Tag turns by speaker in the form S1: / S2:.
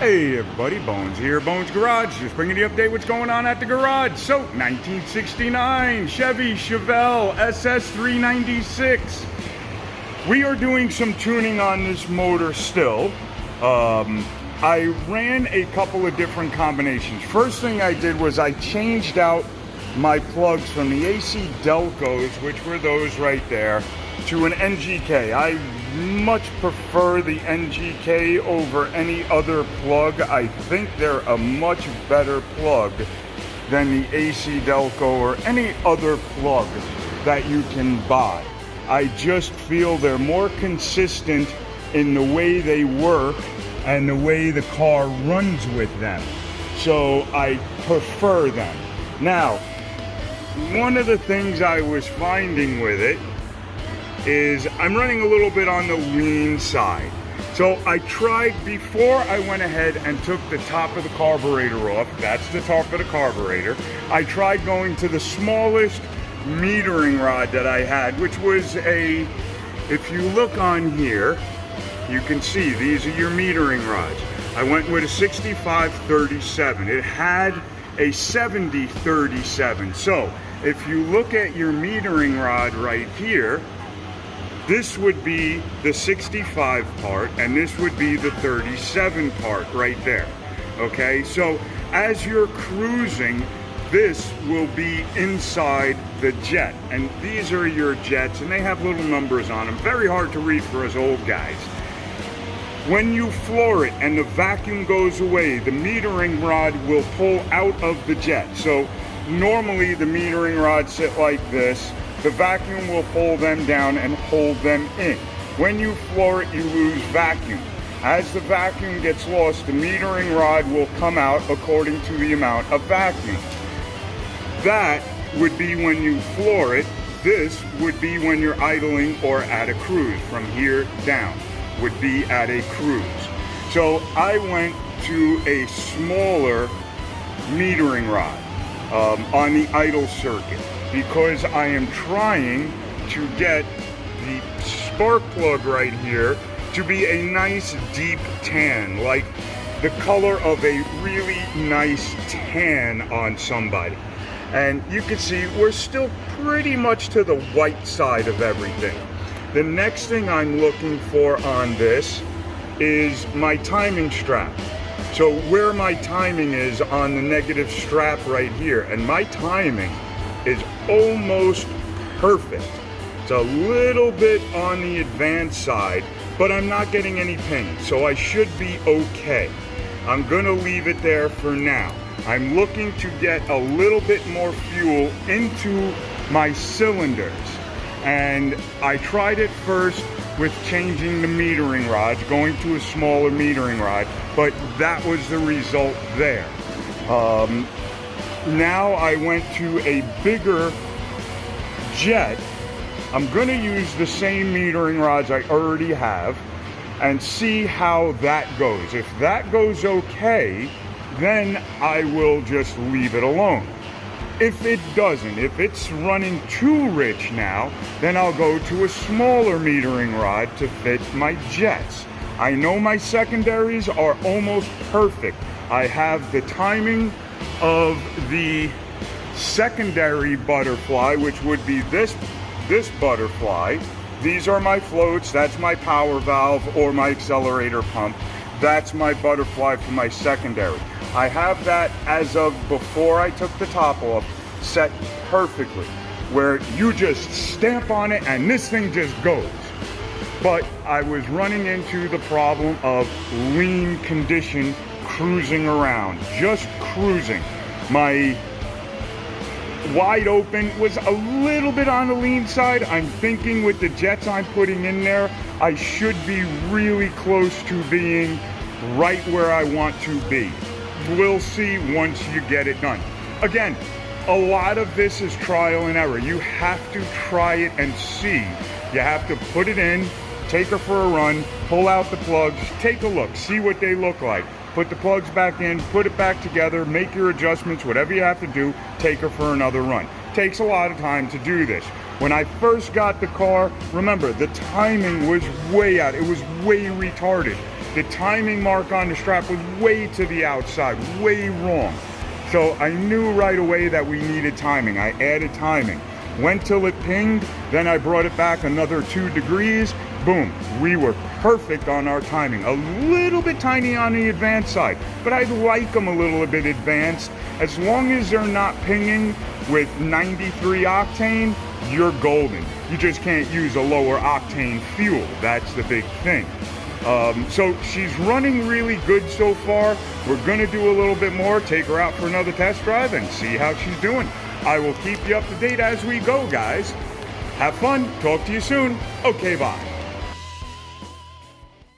S1: Hey everybody, Bonez here, Bonez Garage, just bringing the update what's going on at the garage. So, 1969 Chevy Chevelle SS396. We are doing some tuning on this motor still. I ran a couple of different combinations. First thing I did was I changed out my plugs from the AC Delcos, which were those right there, to an NGK. I much prefer the NGK over any other plug. I think they're a much better plug than the AC Delco or any other plug that you can buy. I just feel they're more consistent in the way they work and the way the car runs with them. So I prefer them. Now, one of the things I was finding with it is I'm running a little bit on the lean side. So I tried, before I went ahead and took the top of the carburetor off, that's the top of the carburetor, I tried going to the smallest metering rod that I had, which was a, if you look on here, you can see these are your metering rods. I went with a 65-37. It had a 70-37. So if you look at your metering rod right here, this would be the 65 part, and this would be the 37 part right there. Okay, so as you're cruising, this will be inside the jet, and these are your jets, and they have little numbers on them. Very hard to read for us old guys. When you floor it and the vacuum goes away, the metering rod will pull out of the jet. So normally the metering rods sit like this. The vacuum will pull them down and hold them in. When you floor it, you lose vacuum. As the vacuum gets lost, the metering rod will come out according to the amount of vacuum. That would be when you floor it. This would be when you're idling or at a cruise. From here down would be at a cruise. So I went to a smaller metering rod on the idle circuit, because I am trying to get the spark plug right here to be a nice deep tan, like the color of a really nice tan on somebody. And you can see we're still pretty much to the white side of everything. The next thing I'm looking for on this is my timing strap. So where my timing is on the negative strap right here, and my timing is almost perfect. It's a little bit on the advanced side, but I'm not getting any ping, so I should be okay. I'm gonna leave it there for now. I'm looking to get a little bit more fuel into my cylinders, and I tried it first with changing the metering rods, going to a smaller metering rod, but that was the result there. Now I went to a bigger jet. I'm gonna use the same metering rods I already have and see how that goes. If that goes okay, then I will just leave it alone. If it doesn't, if it's running too rich now, then I'll go to a smaller metering rod to fit my jets. I know my secondaries are almost perfect. I have the timing of the secondary butterfly, which would be this butterfly. These are my floats, that's my power valve or my accelerator pump. That's my butterfly for my secondary. I have that as of before I took the top off, set perfectly, where you just stamp on it and this thing just goes. But I was running into the problem of lean condition cruising around, just cruising. My wide open was a little bit on the lean side. I'm thinking with the jets I'm putting in there, I should be really close to being right where I want to be. We'll see once you get it done. Again, a lot of this is trial and error. You have to try it and see. You have to put it in, take her for a run, pull out the plugs, take a look, see what they look like. Put the plugs back in, put it back together, make your adjustments, whatever you have to do, take her for another run. Takes a lot of time to do this. When I first got the car, remember, the timing was way out. It was way retarded. the timing mark on the strap was way to the outside, way wrong. So I knew right away that we needed timing. I added timing. Went till it pinged, then I brought it back another 2 degrees. Boom, we were perfect on our timing. A little bit tiny on the advanced side, but I like them a little bit advanced. As long as they're not pinging with 93 octane, you're golden. You just can't use a lower octane fuel. That's the big thing. So she's running really good so far. We're gonna do a little bit more, take her out for another test drive and see how she's doing. I will keep you up to date as we go, guys. Have fun, talk to you soon. Okay, bye.